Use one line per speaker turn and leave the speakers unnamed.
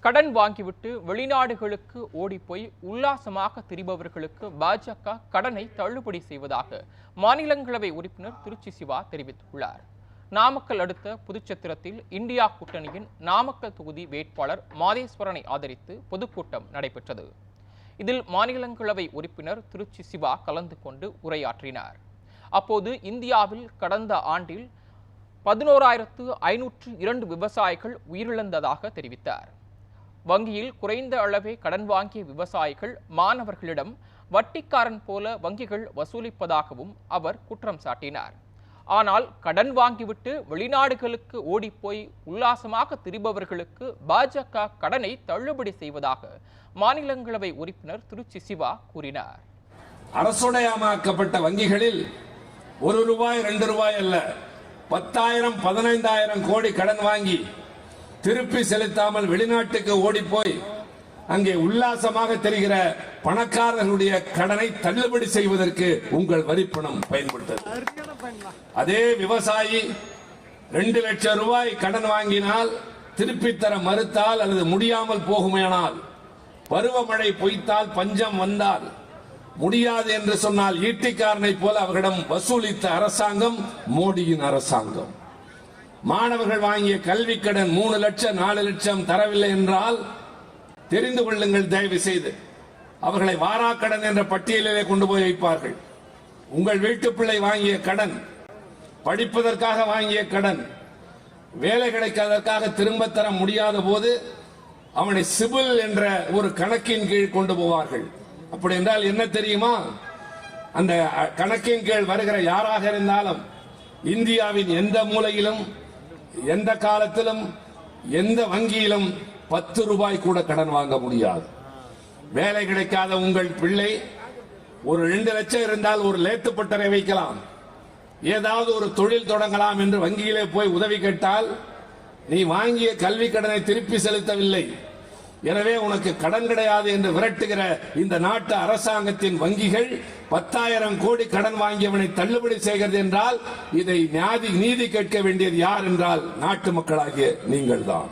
கடன் வாங்கிவிட்டு வெளிநாடுகளுக்கு ஓடிப்போய் உல்லாசமாக திரிபவர்களுக்கு பாஜக கடனை தள்ளுபடி செய்வதாக மாநிலங்களவை உறுப்பினர் திருச்சி சிவா தெரிவித்துள்ளார். நாமக்கல் அடுத்த புதுச்சத்திரத்தில் இந்தியா கூட்டணியின் நாமக்கல் தொகுதி வேட்பாளர் மாதேஸ்வரனை ஆதரித்து பொதுக்கூட்டம் நடைபெற்றது. இதில் மாநிலங்களவை உறுப்பினர் திருச்சி சிவா கலந்து கொண்டு உரையாற்றினார். அப்போது இந்தியாவில் கடந்த ஆண்டில் 11,502 விவசாயிகள் உயிரிழந்ததாக தெரிவித்தார். வங்கியில் குறைந்த அளவே கடன் வாங்கிய விவசாயிகள் மாணவர்களிடம் வட்டிக்காரன் போல வங்கிகள் வசூலிப்பதாகவும் அவர் குற்றம் சாட்டினார். ஆனால் கடன் வாங்கிவிட்டு வெளிநாடுகளுக்கு ஓடிப்போய் உல்லாசமாக திரிபவர்களுக்கு பாஜக கடனை தள்ளுபடி செய்வதாக மாநிலங்களவை உறுப்பினர் திருச்சி சிவா கூறினார்.
அரசுடையமாக்கப்பட்ட வங்கிகளில் ₹1, ₹2 அல்ல, 10,000, 15,000 கோடி கடன் வாங்கி திருப்பி செலுத்தாமல் வெளிநாட்டுக்கு ஓடிப்போய் அங்கே உல்லாசமாக தெரிகிற பணக்காரர்களுடைய கடனை தள்ளுபடி செய்வதற்கு உங்கள் வரிப்பணம் பயன்படுத்தது. அதே விவசாயி ₹2 லட்சம் கடன் வாங்கினால் திருப்பி தர மறுத்தால் அல்லது முடியாமல் போகுமேனால், பருவமழை பொய்த்தால் பஞ்சம் வந்தால் முடியாது என்று சொன்னால் ஈட்டிக்காரனை போல அவர்களிடம் வசூலித்த அரசாங்கம் மோடியின் அரசாங்கம். மாணவர்கள் வாங்கிய கல்வி கடன் 3 லட்சம் 4 லட்சம் தரவில்லை என்றால் தெரிந்து கொள்ளுங்கள், தயவு செய்து அவர்களை வாராக்கடன் என்ற பட்டியலிலே கொண்டு போய் வைப்பார்கள். உங்கள் வீட்டு பிள்ளை வாங்கிய கடன், படிப்பதற்காக வாங்கிய கடன், வேலை கிடைக்காததற்காக திரும்ப தர முடியாத போது அவனை சிபில் என்ற ஒரு கணக்கின் கீழ் கொண்டு போவார்கள். அப்படி என்றால் என்ன தெரியுமா? அந்த கணக்கின் கீழ் வருகிற யாராக இருந்தாலும் இந்தியாவின் எந்த மூலையிலும் எந்த காலத்திலும் எந்த வங்கியிலும் ₹10 கூட கடன் வாங்க முடியாது. வேலை கிடைக்காத உங்கள் பிள்ளை ஒரு 2 லட்சம் இருந்தால் ஒரு லேத்துப்பட்டறை வைக்கலாம், ஏதாவது ஒரு தொழில் தொடங்கலாம் என்று வங்கியிலே போய் உதவி கேட்டால், நீ வாங்கிய கல்வி கடனை திருப்பி செலுத்தவில்லை, எனவே உனக்கு கடன் கிடையாது என்று விரட்டுகிற இந்த நாட்டு அரசாங்கத்தின் வங்கிகள் 10,000 கோடி கடன் வாங்கியவனை தள்ளுபடி செய்கிறது என்றால் இதை நீதி கேட்க வேண்டியது யார் என்றால் நாட்டு மக்களாகிய நீங்கள் தான்.